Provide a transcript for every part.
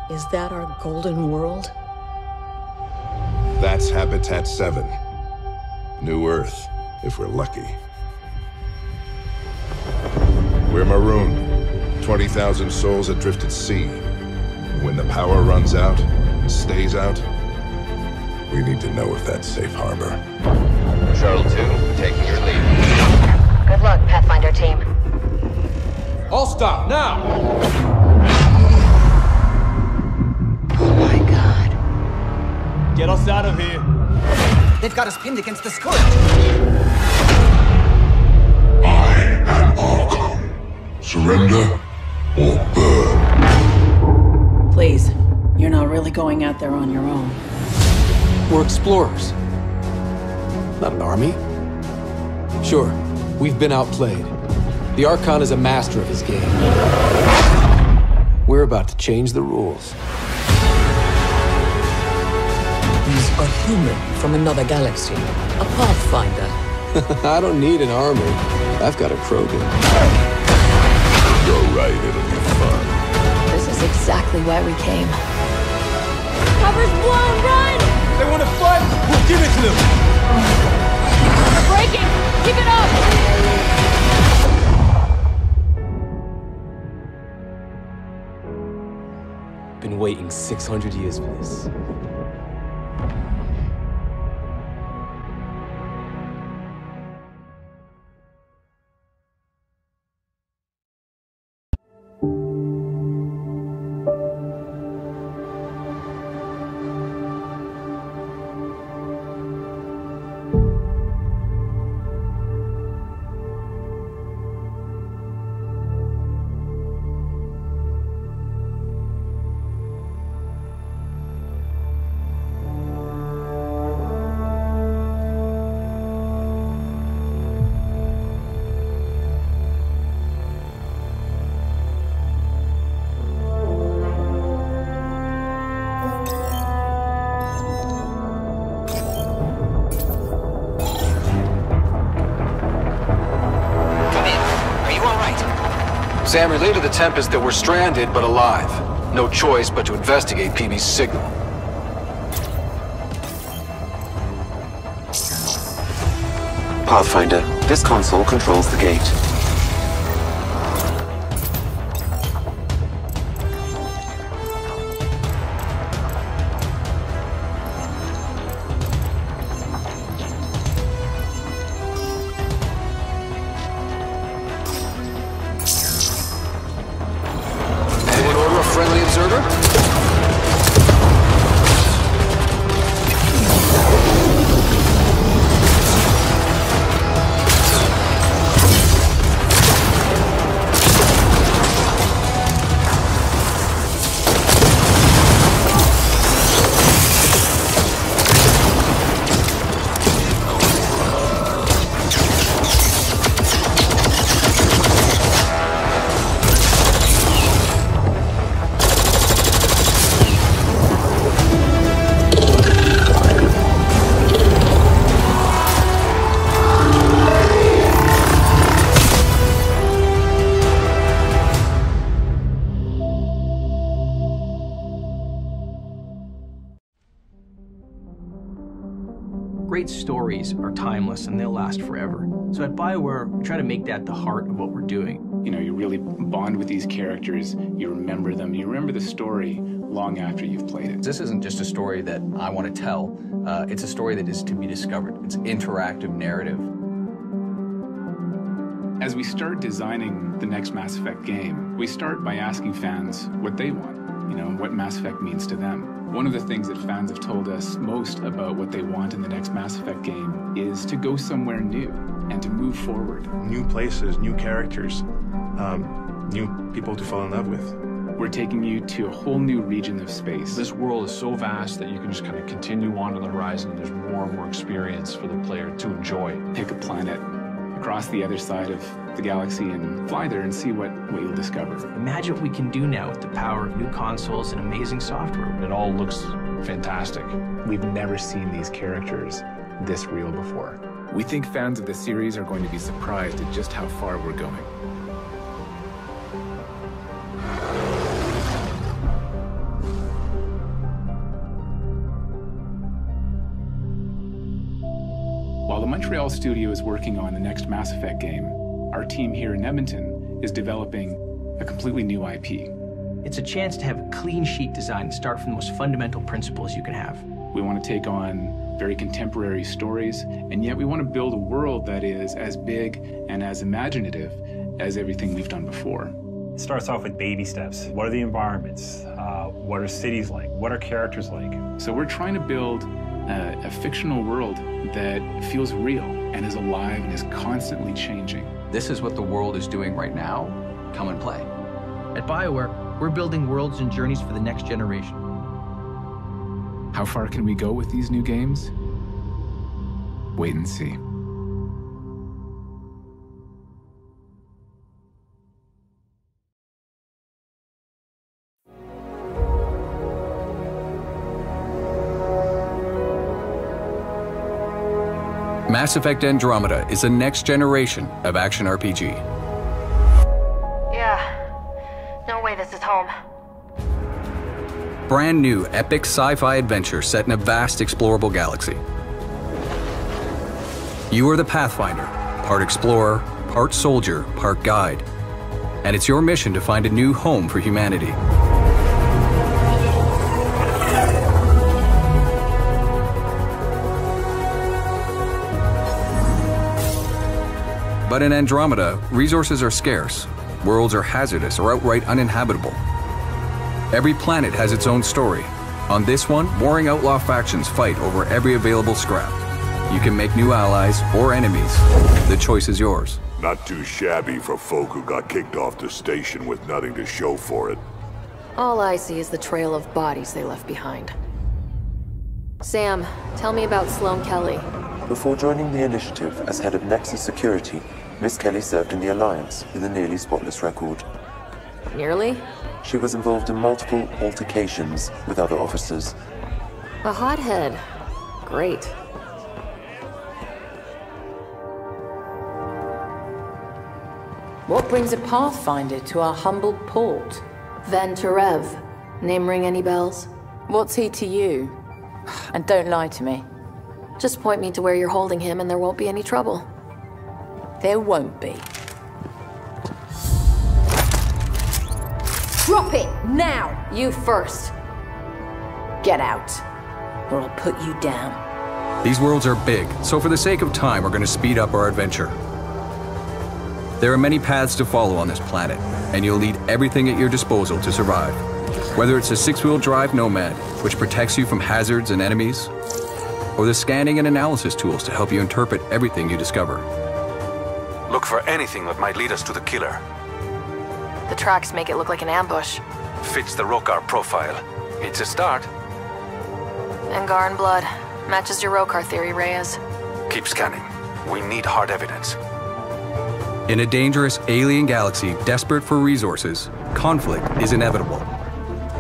Is that our golden world? That's Habitat 7. New Earth, if we're lucky. We're marooned. 20,000 souls adrift at sea. When the power runs out, stays out, we need to know if that's safe harbor. Shuttle 2, taking your lead. Good luck, Pathfinder team. All stop, now! Oh my god. Get us out of here. They've got us pinned against the skirt. I am Arkham. Surrender or burn. Please, you're not really going out there on your own. We're explorers. Not an army. Sure, we've been outplayed. The Archon is a master of his game. We're about to change the rules. He's a human from another galaxy. A Pathfinder. I don't need an army. I've got a Krogan. You're right, it'll be fun. This is exactly why we came. Cover's blown, run! They want to fight? We'll give it to them! We're breaking! Keep it up! Been waiting 600 years for this. Sam, relay to the Tempest that we're stranded but alive. No choice but to investigate PB's signal. Pathfinder, this console controls the gate. Great stories are timeless and they'll last forever. So at BioWare, we try to make that the heart of what we're doing. You know, you really bond with these characters, you remember them, you remember the story long after you've played it. This isn't just a story that I want to tell, it's a story that is to be discovered. It's interactive narrative. As we start designing the next Mass Effect game, we start by asking fans what they want, you know, what Mass Effect means to them. One of the things that fans have told us most about what they want in the next Mass Effect game is to go somewhere new and to move forward. New places, new characters, new people to fall in love with. We're taking you to a whole new region of space. This world is so vast that you can just kind of continue on to the horizon. There's more and more experience for the player to enjoy. Pick a planet across the other side of the galaxy and fly there and see what you'll discover. Imagine what we can do now with the power of new consoles and amazing software. It all looks fantastic. We've never seen these characters this real before. We think fans of the series are going to be surprised at just how far we're going. Montreal studio is working on the next Mass Effect game. Our team here in Edmonton is developing a completely new IP. It's a chance to have a clean sheet design and start from the most fundamental principles you can have. We want to take on very contemporary stories, and yet we want to build a world that is as big and as imaginative as everything we've done before. It starts off with baby steps. What are the environments? What are cities like? What are characters like? So we're trying to build a fictional world that feels real and is alive and is constantly changing. This is what the world is doing right now. Come and play. At BioWare, we're building worlds and journeys for the next generation. How far can we go with these new games? Wait and see. Mass Effect Andromeda is the next generation of action RPG. Yeah. No way this is home. Brand new epic sci-fi adventure set in a vast explorable galaxy. You are the Pathfinder, part explorer, part soldier, part guide. And it's your mission to find a new home for humanity. But in Andromeda, resources are scarce, worlds are hazardous or outright uninhabitable. Every planet has its own story. On this one, warring outlaw factions fight over every available scrap. You can make new allies or enemies. The choice is yours. Not too shabby for folk who got kicked off the station with nothing to show for it. All I see is the trail of bodies they left behind. Sam, tell me about Sloane Kelly. Before joining the initiative as head of Nexus Security, Miss Kelly served in the Alliance with a nearly spotless record. Nearly? She was involved in multiple altercations with other officers. A hothead. Great. What brings a Pathfinder to our humble port? Van Terev. Name ring any bells? What's he to you? And don't lie to me. Just point me to where you're holding him and there won't be any trouble. There won't be. Drop it! Now! You first. Get out, or I'll put you down. These worlds are big, so for the sake of time, we're going to speed up our adventure. There are many paths to follow on this planet, and you'll need everything at your disposal to survive. Whether it's a six-wheel drive Nomad, which protects you from hazards and enemies, or the scanning and analysis tools to help you interpret everything you discover. Look for anything that might lead us to the killer. The tracks make it look like an ambush. Fits the Rokar profile. It's a start. Angaran blood. Matches your Rokar theory, Reyes. Keep scanning. We need hard evidence. In a dangerous alien galaxy desperate for resources, conflict is inevitable.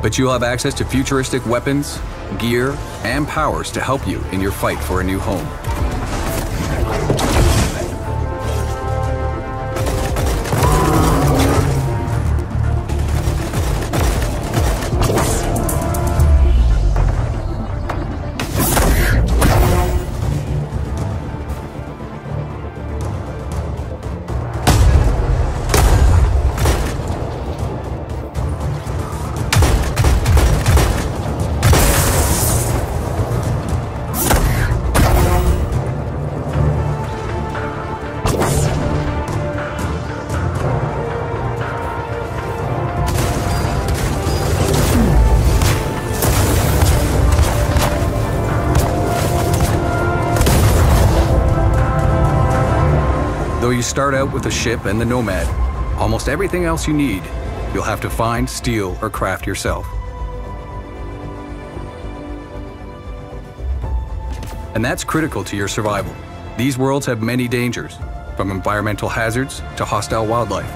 But you'll have access to futuristic weapons, gear, and powers to help you in your fight for a new home. Though you start out with a ship and the Nomad, almost everything else you need, you'll have to find, steal, or craft yourself. And that's critical to your survival. These worlds have many dangers, from environmental hazards to hostile wildlife.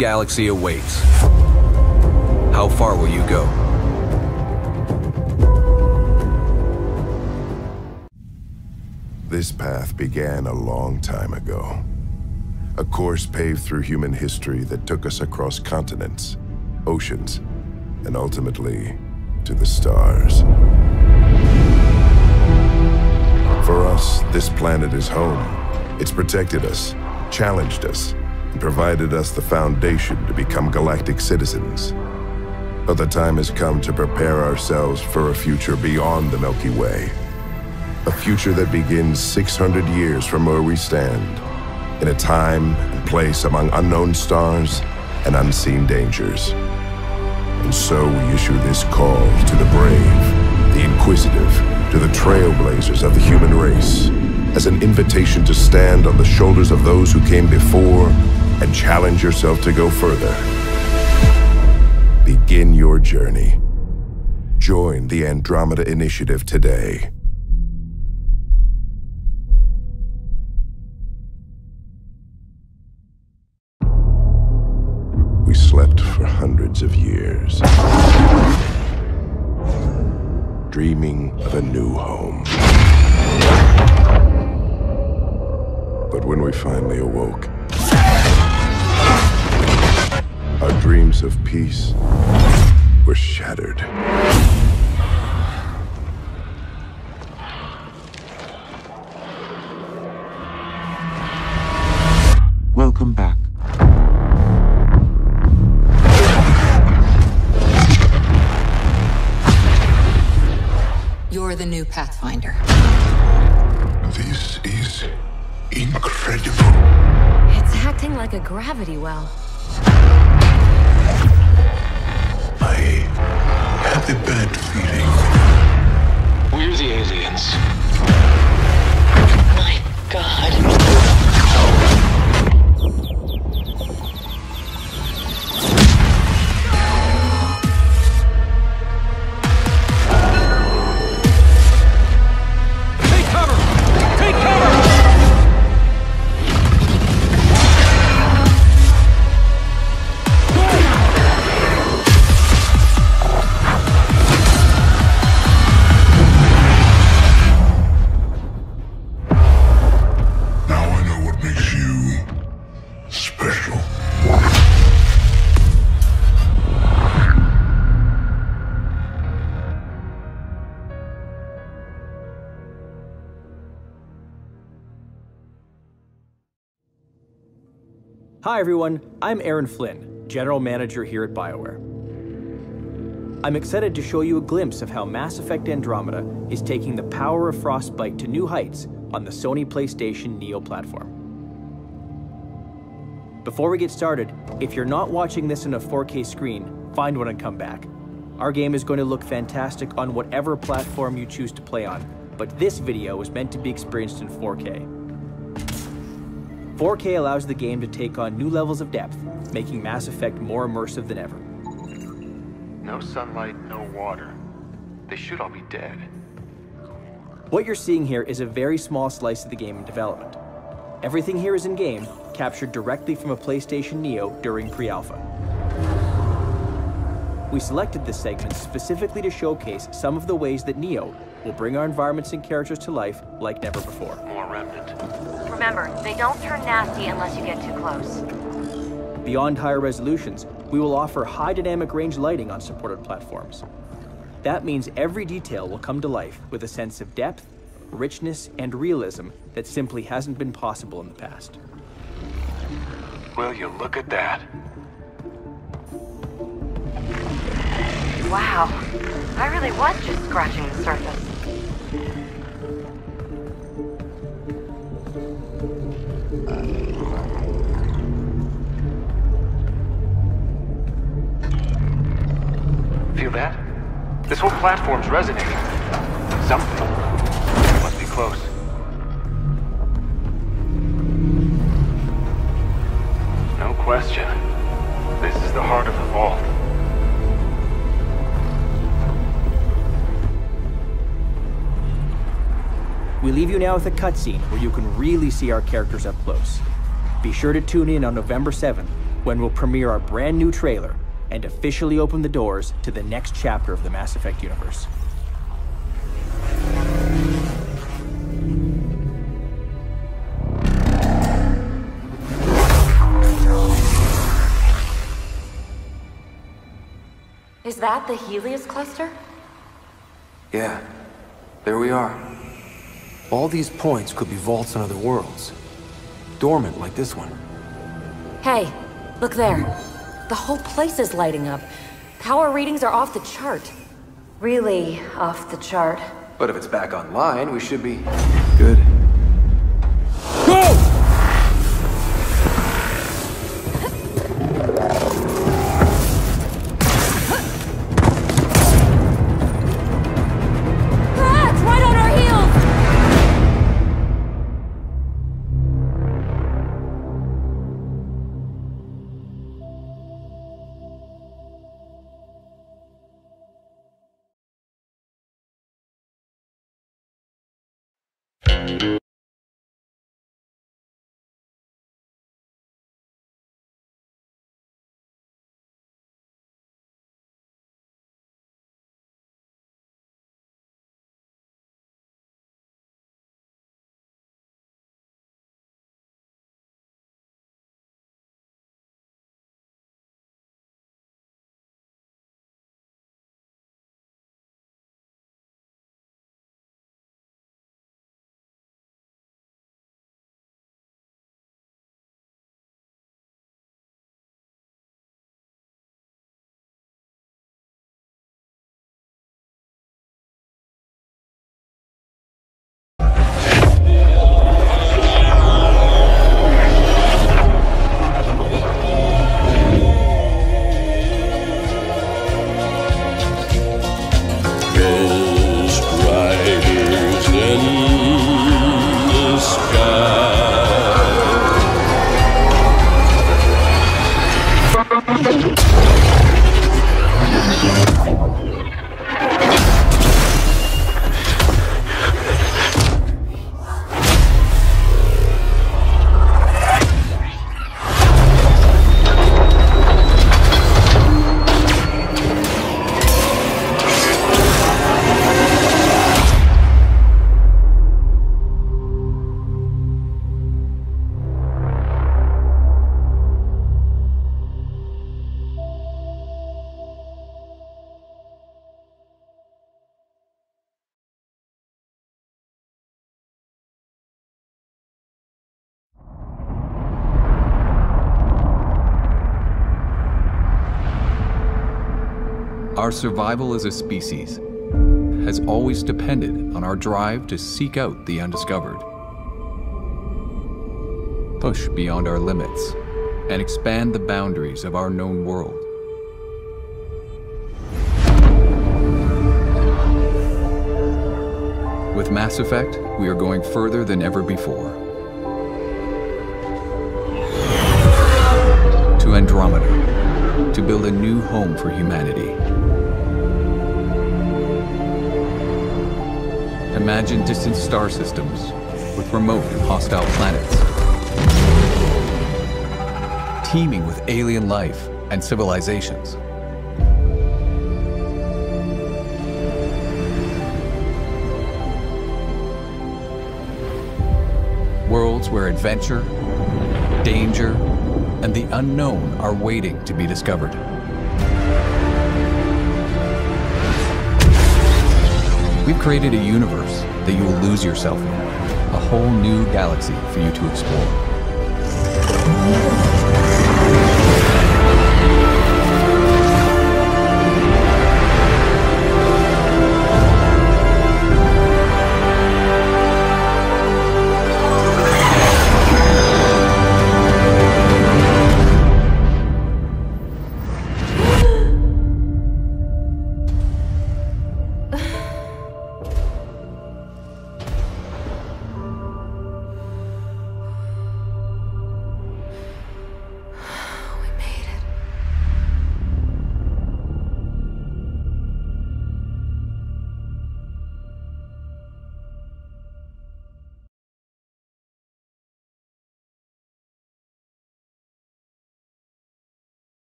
galaxy awaits. How far will you go? This path began a long time ago. A course paved through human history that took us across continents, oceans, and ultimately to the stars. For us, this planet is home. It's protected us, challenged us, and provided us the foundation to become galactic citizens. But the time has come to prepare ourselves for a future beyond the Milky Way. A future that begins 600 years from where we stand, in a time and place among unknown stars and unseen dangers. And so we issue this call to the brave, the inquisitive, to the trailblazers of the human race, as an invitation to stand on the shoulders of those who came before and challenge yourself to go further. Begin your journey. Join the Andromeda Initiative today. We slept for hundreds of years, dreaming of a new home. But when we finally awoke, our dreams of peace were shattered. Welcome back. You're the new Pathfinder. This is incredible. It's acting like a gravity well. I have a bad feeling. We're the aliens. My God. Hi everyone, I'm Aaron Flynn, General Manager here at BioWare. I'm excited to show you a glimpse of how Mass Effect Andromeda is taking the power of Frostbite to new heights on the Sony PlayStation Neo platform. Before we get started, if you're not watching this on a 4K screen, find one and come back. Our game is going to look fantastic on whatever platform you choose to play on, but this video is meant to be experienced in 4K. 4K allows the game to take on new levels of depth, making Mass Effect more immersive than ever. No sunlight, no water. They should all be dead. What you're seeing here is a very small slice of the game in development. Everything here is in-game, captured directly from a PlayStation Neo during pre-alpha. We selected this segment specifically to showcase some of the ways that Neo will bring our environments and characters to life like never before. More remnant. Remember, they don't turn nasty unless you get too close. Beyond higher resolutions, we will offer high dynamic range lighting on supported platforms. That means every detail will come to life with a sense of depth, richness, and realism that simply hasn't been possible in the past. Will you look at that? Wow, I really was just scratching the surface. Feel that? This whole platform's resonating. Something. It must be close. No question. This is the heart of the vault. We leave you now with a cutscene where you can really see our characters up close. Be sure to tune in on November 7th when we'll premiere our brand new trailer and officially open the doors to the next chapter of the Mass Effect universe. Is that the Helios cluster? Yeah, there we are. All these points could be vaults on other worlds. Dormant like this one. Hey, look there. The whole place is lighting up. Power readings are off the chart. Really off the chart. But if it's back online, we should be good. Go! Our survival as a species has always depended on our drive to seek out the undiscovered, push beyond our limits, and expand the boundaries of our known world. With Mass Effect, we are going further than ever before. To Andromeda, to build a new home for humanity. Imagine distant star systems with remote and hostile planets, teeming with alien life and civilizations. Worlds where adventure, danger, and the unknown are waiting to be discovered. We've created a universe that you will lose yourself in, a whole new galaxy for you to explore.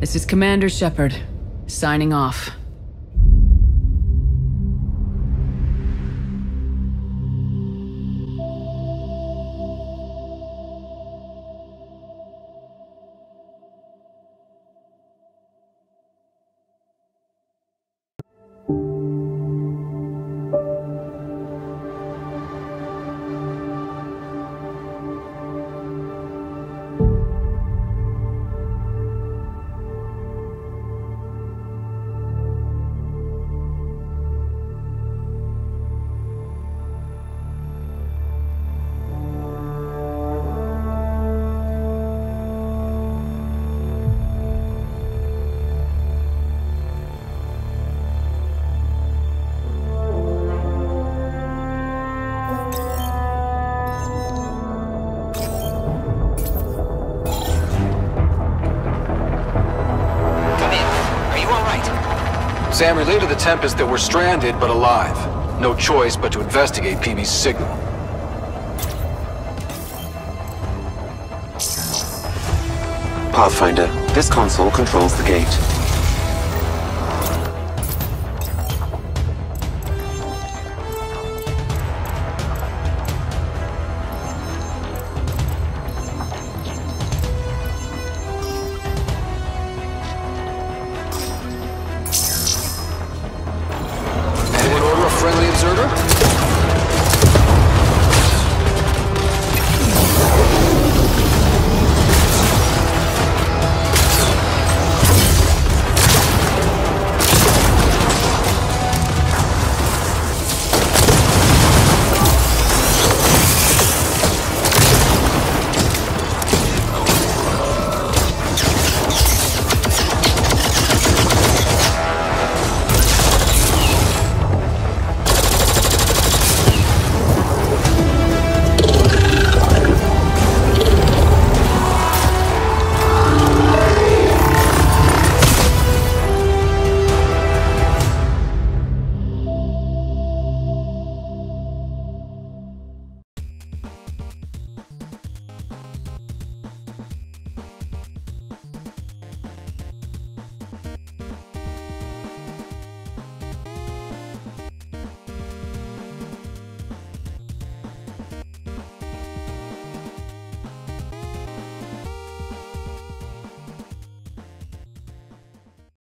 This is Commander Shepard, signing off. Sam relayed to the Tempest that we're stranded but alive. No choice but to investigate PB's signal. Pathfinder, this console controls the gate.